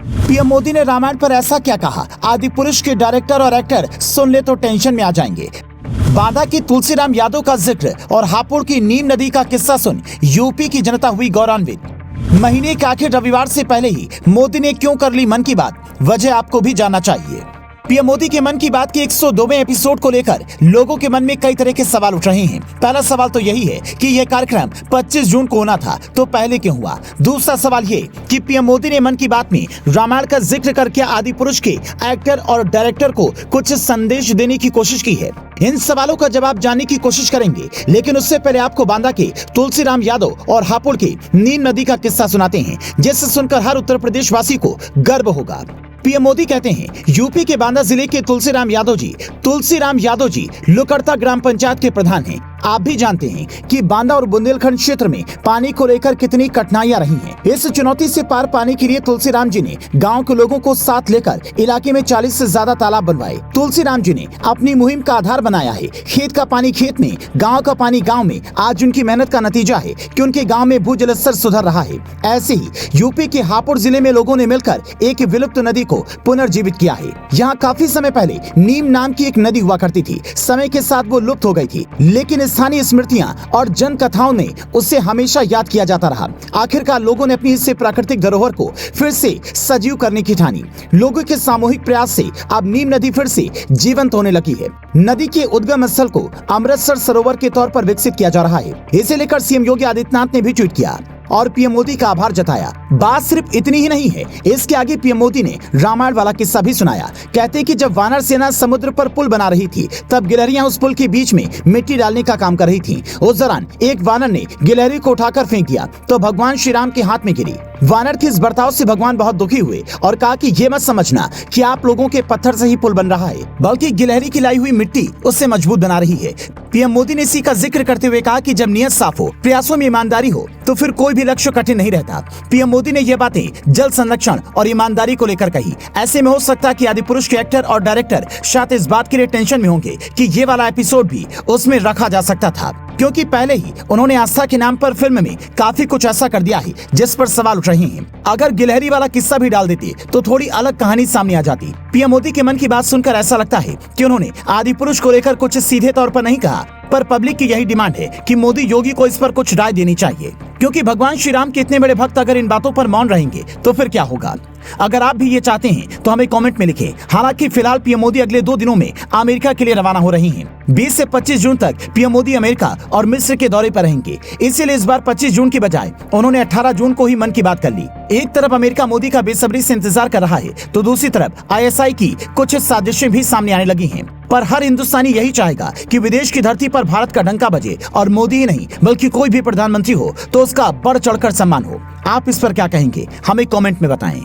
PM Modi ने रामायण पर ऐसा क्या कहा? आदि पुरुष के डायरेक्टर और एक्टर सुन ले तो टेंशन में आ जाएंगे। बांदा की तुलसीराम यादव का जिक्र और हापुड़ की नीम नदी का किस्सा सुन यूपी की जनता हुई गौरवान्वित। महीने के आखिर रविवार से पहले ही मोदी ने क्यों कर ली मन की बात, वजह आपको भी जानना चाहिए। पीएम मोदी के मन की बात के 102वें एपिसोड को लेकर लोगों के मन में कई तरह के सवाल उठ रहे हैं। पहला सवाल तो यही है कि यह कार्यक्रम 25 जून को होना था तो पहले क्यों हुआ। दूसरा सवाल ये कि पीएम मोदी ने मन की बात में रामायण का जिक्र करके आदि पुरुष के एक्टर और डायरेक्टर को कुछ संदेश देने की कोशिश की है। इन सवालों का जवाब जानने की कोशिश करेंगे, लेकिन उससे पहले आपको बांदा के तुलसीराम यादव और हापुड़ की नीम नदी का किस्सा सुनाते हैं, जिसे सुनकर हर उत्तर प्रदेश वासी को गर्व होगा। पीएम मोदी कहते हैं यूपी के बांदा जिले के तुलसीराम यादव जी लुकड़ता ग्राम पंचायत के प्रधान हैं। आप भी जानते हैं कि बांदा और बुंदेलखंड क्षेत्र में पानी को लेकर कितनी कठिनाइयां रही हैं। इस चुनौती से पार पाने के लिए तुलसीराम जी ने गांव के लोगों को साथ लेकर इलाके में 40 से ज्यादा तालाब बनवाए। तुलसीराम जी ने अपनी मुहिम का आधार बनाया है। खेत का पानी खेत में, गाँव का पानी गाँव में। आज उनकी मेहनत का नतीजा है कि उनके गाँव में भूजल स्तर सुधर रहा है। ऐसे ही यूपी के हापुड़ जिले में लोगों ने मिलकर एक विलुप्त नदी को पुनर्जीवित किया है। यहाँ काफी समय पहले नीम नाम की एक नदी हुआ करती थी। समय के साथ वो लुप्त हो गई थी, लेकिन स्थानीय स्मृतियां और जन कथाओं में उसे हमेशा याद किया जाता रहा। आखिरकार लोगों ने अपनी हिस्से प्राकृतिक धरोहर को फिर से सजीव करने की ठानी। लोगों के सामूहिक प्रयास से अब नीम नदी फिर से जीवंत होने लगी है। नदी के उद्गम स्थल को अमृतसर सरोवर के तौर पर विकसित किया जा रहा है। इसे लेकर सीएम योगी आदित्यनाथ ने भी ट्वीट किया और पीएम मोदी का आभार जताया। बात सिर्फ इतनी ही नहीं है, इसके आगे पीएम मोदी ने रामायण वाला किस्सा भी सुनाया। कहते हैं कि जब वानर सेना समुद्र पर पुल बना रही थी, तब गिलहरियां उस पुल के बीच में मिट्टी डालने का काम कर रही थीं। उस दौरान एक वानर ने गिलहरी को उठाकर फेंक दिया तो भगवान श्री राम के हाथ में गिरी। वानर के इस बर्ताव से भगवान बहुत दुखी हुए और कहा कि ये मत समझना कि आप लोगों के पत्थर से ही पुल बन रहा है, बल्कि गिलहरी की लाई हुई मिट्टी उससे मजबूत बना रही है। पीएम मोदी ने इसी का जिक्र करते हुए कहा कि जब नियत साफ हो, प्रयासों में ईमानदारी हो, तो फिर कोई भी लक्ष्य कठिन नहीं रहता। पीएम मोदी ने ये बातें जल संरक्षण और ईमानदारी को लेकर कही। ऐसे में हो सकता है कि आदि पुरुष के एक्टर और डायरेक्टर शायद इस बात के लिए टेंशन में होंगे कि ये वाला एपिसोड भी उसमें रखा जा सकता था, क्योंकि पहले ही उन्होंने आस्था के नाम पर फिल्म में काफी कुछ ऐसा कर दिया है जिस पर सवाल उठ रहे हैं। अगर गिलहरी वाला किस्सा भी डाल देते तो थोड़ी अलग कहानी सामने आ जाती। पीएम मोदी के मन की बात सुनकर ऐसा लगता है कि उन्होंने आदि पुरुष को लेकर कुछ सीधे तौर पर नहीं कहा, पर पब्लिक की यही डिमांड है कि मोदी योगी को इस पर कुछ राय देनी चाहिए, क्योंकि भगवान श्री राम के इतने बड़े भक्त अगर इन बातों पर मौन रहेंगे तो फिर क्या होगा। अगर आप भी ये चाहते हैं तो हमें कमेंट में लिखें। हालांकि फिलहाल पीएम मोदी अगले 2 दिनों में अमेरिका के लिए रवाना हो रही हैं। 20 से 25 जून तक पीएम मोदी अमेरिका और मिस्र के दौरे पर रहेंगे। इसीलिए इस बार 25 जून की बजाय उन्होंने 18 जून को ही मन की बात कर ली। एक तरफ अमेरिका मोदी का बेसब्री से इंतजार कर रहा है, तो दूसरी तरफ ISI की कुछ साजिशें भी सामने आने लगी हैं। पर हर हिंदुस्तानी यही चाहेगा कि विदेश की धरती पर भारत का डंका बजे और मोदी ही नहीं बल्कि कोई भी प्रधानमंत्री हो तो उसका बढ़ चढ़कर सम्मान हो। आप इस पर क्या कहेंगे, हमें कमेंट में बताएं।